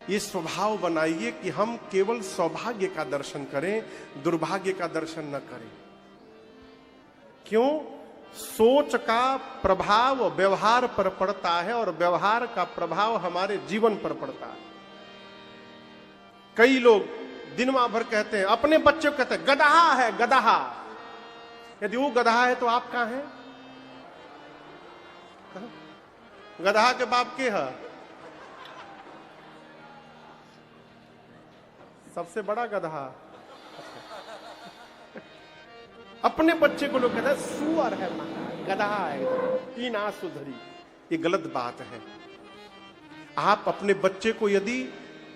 ये स्वभाव बनाइए कि हम केवल सौभाग्य का दर्शन करें, दुर्भाग्य का दर्शन न करें। क्यों? सोच का प्रभाव व्यवहार पर पड़ता है और व्यवहार का प्रभाव हमारे जीवन पर पड़ता है। कई लोग दिन भर कहते हैं, अपने बच्चे को कहते हैं गदहा है गदहा। यदि वो गदहा है तो आप कहां हैं? गदहा के बाप के है? सबसे बड़ा गदहा। अपने बच्चे को लोग कहते हैं सुअर है, गदहा है, तीन आंख सुधरी। ये गलत बात है। आप अपने बच्चे को यदि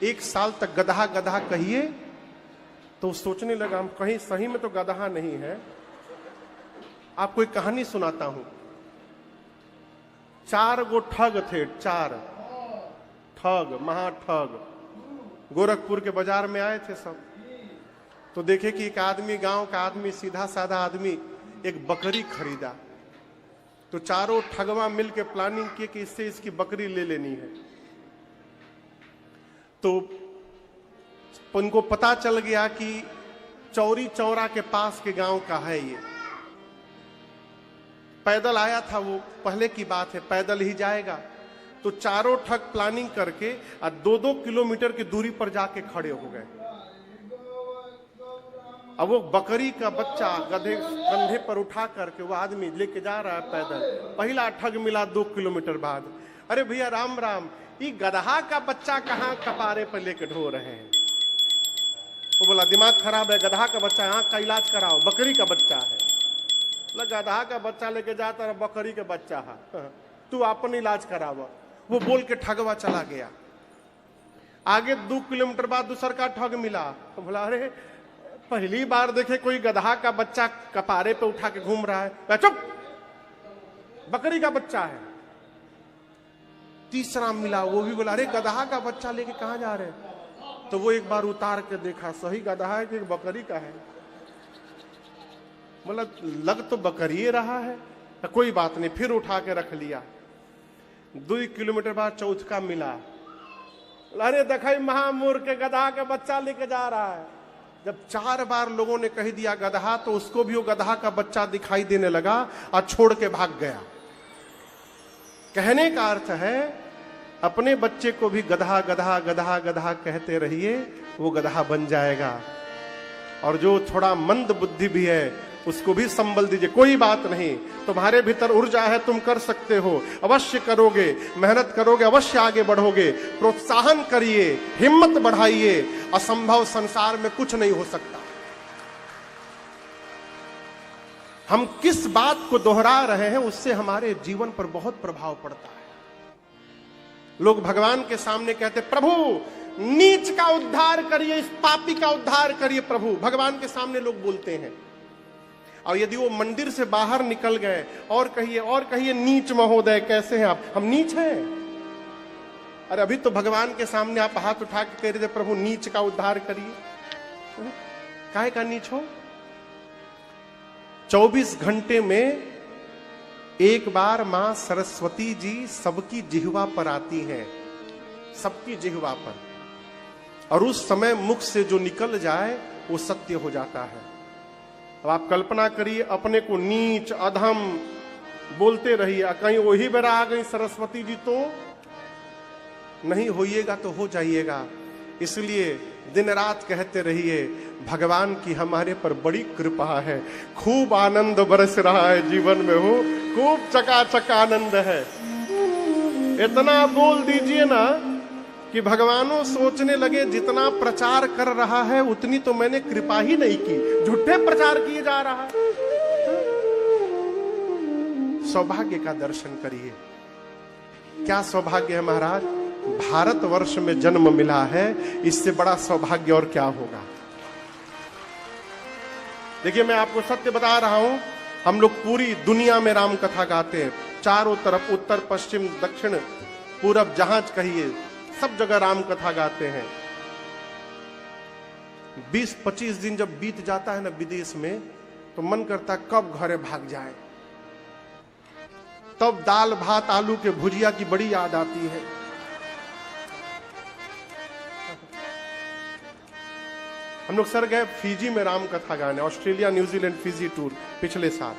1 साल तक गदहा गदहा कहिए तो सोचने लगा हम कहीं सही में तो गदहा नहीं है। आपको एक कहानी सुनाता हूं। 4 गो ठग थे, 4 ठग, महाठग गोरखपुर के बाजार में आए थे सब। तो देखे कि एक आदमी, गांव का आदमी, सीधा साधा आदमी एक बकरी खरीदा। तो चारों ठगवा मिलकर प्लानिंग किए कि इससे इसकी बकरी ले लेनी है। तो उनको पता चल गया कि चौरी चौरा के पास के गांव का है ये। पैदल आया था वो, पहले की बात है, पैदल ही जाएगा। तो चारों ठग प्लानिंग करके 2-2 किलोमीटर की दूरी पर जाके खड़े हो गए। अब वो बकरी का बच्चा गधे कंधे पर उठा करके वो आदमी लेके जा रहा है पैदल। पहला ठग मिला 2 किलोमीटर बाद। अरे भैया राम राम, ये गदहा का बच्चा कहाँ कपारे पर लेके ढो रहे हैं? वो बोला दिमाग खराब है, गदहा का बच्चा है, आंख का इलाज कराओ, बकरी का बच्चा है। गदहा का बच्चा लेके जाता है, बकरी का बच्चा है, तू अपन इलाज करावा। वो बोल के ठगवा चला गया। आगे 2 किलोमीटर बाद दूसर का ठग मिला। तो बोला अरे पहली बार देखे कोई गदहा का बच्चा कपारे पे उठा के घूम रहा है। चुप, बकरी का बच्चा है। तीसरा मिला, वो भी बोला अरे गदहा का बच्चा लेके कहां जा रहे हैं? तो वो एक बार उतार के देखा, सही गदहा है कि बकरी का है। बोला लग तो बकरी रहा है। तो कोई बात नहीं, फिर उठा के रख लिया। 2 किलोमीटर बाद चौथा मिला। अरे देखा महामूर्ख के गदहा के बच्चा लेके जा रहा है। जब 4 बार लोगों ने कह दिया गदहा, तो उसको भी वो गदहा का बच्चा दिखाई देने लगा और छोड़ के भाग गया। कहने का अर्थ है अपने बच्चे को भी गदहा गदहा गदहा गदहा कहते रहिए, वो गदहा बन जाएगा। और जो थोड़ा मंद बुद्धि भी है उसको भी संबल दीजिए, कोई बात नहीं, तुम्हारे भीतर ऊर्जा है, तुम कर सकते हो, अवश्य करोगे, मेहनत करोगे, अवश्य आगे बढ़ोगे। प्रोत्साहन करिए, हिम्मत बढ़ाइए, असंभव संसार में कुछ नहीं हो सकता। हम किस बात को दोहरा रहे हैं उससे हमारे जीवन पर बहुत प्रभाव पड़ता है। लोग भगवान के सामने कहते प्रभु नीच का उद्धार करिए, इस पापी का उद्धार करिए प्रभु, भगवान के सामने लोग बोलते हैं। और यदि वो मंदिर से बाहर निकल गए और कहिए नीच महोदय कैसे हैं आप? हम नीच हैं? अरे अभी तो भगवान के सामने आप हाथ उठा के कह रहे थे प्रभु नीच का उद्धार करिए। काहे का नीच हो? 24 घंटे में एक बार मां सरस्वती जी सबकी जिह्वा पर आती हैं, सबकी जिह्वा पर, और उस समय मुख से जो निकल जाए वो सत्य हो जाता है। अब आप कल्पना करिए, अपने को नीच अधम बोलते रहिए, कहीं वही बेरा आ गई सरस्वती जी तो नहीं होइएगा तो हो जाइएगा। इसलिए दिन रात कहते रहिए भगवान की हमारे पर बड़ी कृपा है, खूब आनंद बरस रहा है जीवन में, हो खूब चकाचक आनंद है। इतना बोल दीजिए ना कि भगवानों सोचने लगे जितना प्रचार कर रहा है उतनी तो मैंने कृपा ही नहीं की, झूठे प्रचार किए जा रहा है। सौभाग्य का दर्शन करिए। क्या सौभाग्य है महाराज, भारतवर्ष में जन्म मिला है, इससे बड़ा सौभाग्य और क्या होगा। देखिए मैं आपको सत्य बता रहा हूं, हम लोग पूरी दुनिया में राम कथा गाते हैं, चारों तरफ, उत्तर पश्चिम दक्षिण पूरब, जहां कहिए सब जगह राम कथा गाते हैं। 20-25 दिन जब बीत जाता है ना विदेश में, तो मन करता कब घरे भाग जाए। तब दाल भात आलू के भुजिया की बड़ी याद आती है। हम लोग सर गए फिजी में राम कथा गाने, ऑस्ट्रेलिया न्यूजीलैंड फिजी टूर पिछले साल।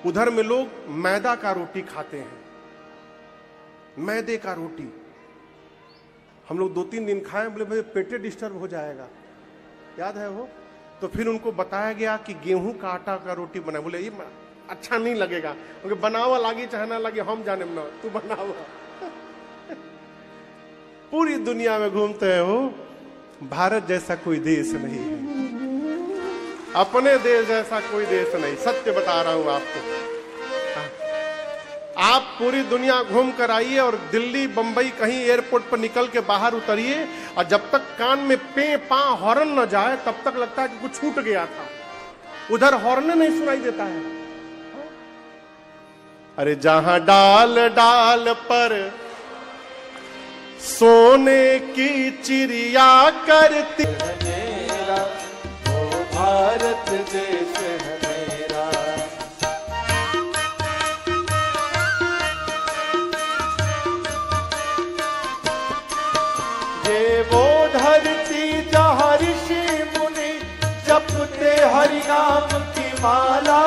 उधर में लोग मैदा का रोटी खाते हैं, मैदे का रोटी। हम लोग 2-3 दिन खाए, बोले भाई पेटे डिस्टर्ब हो जाएगा, याद है वो। तो फिर उनको बताया गया कि गेहूं का आटा का रोटी बनाए। बोले ये अच्छा नहीं लगेगा, क्योंकि बनावा लागी चाहे ना लगे, हम जाने ना, तू बनावा। पूरी दुनिया में घूमते हैं वो, भारत जैसा कोई देश नहीं है, अपने देश जैसा कोई देश नहीं, सत्य बता रहा हूं आपको। आप पूरी दुनिया घूम कर आइए और दिल्ली बंबई कहीं एयरपोर्ट पर निकल के बाहर उतरिए, और जब तक कान में पे पा हॉर्न न जाए तब तक लगता है कि कुछ छूट गया था। उधर हॉर्न नहीं सुनाई देता है। अरे जहां डाल डाल पर सोने की चिड़िया करती मेरा, वो भारत देश है मेरा। ये वो धरती जहाँ ऋषि मुनि जपते हरि नाम की माला।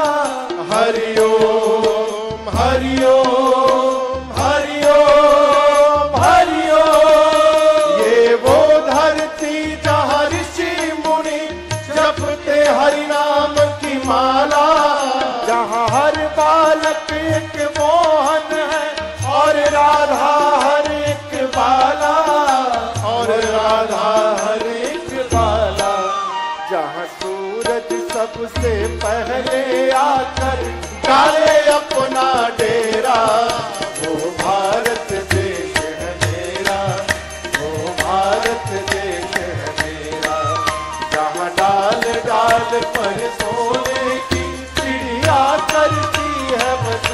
हरिओम हरिओम हरिओम हरिओम। ये वो धरती जहाँ ऋषि मुनि जपते हरि नाम की माला। जहाँ हर बालक एक मोहन है और राधा हर एक बाला, और राधा हर एक बाला। जहाँ सूरज सबसे पहले आकर डाले अपना डेरा, वो भारत देश है मेरा, वो भारत देश है मेरा। जहाँ डाल डाल पर सोने की चिड़िया करती है बस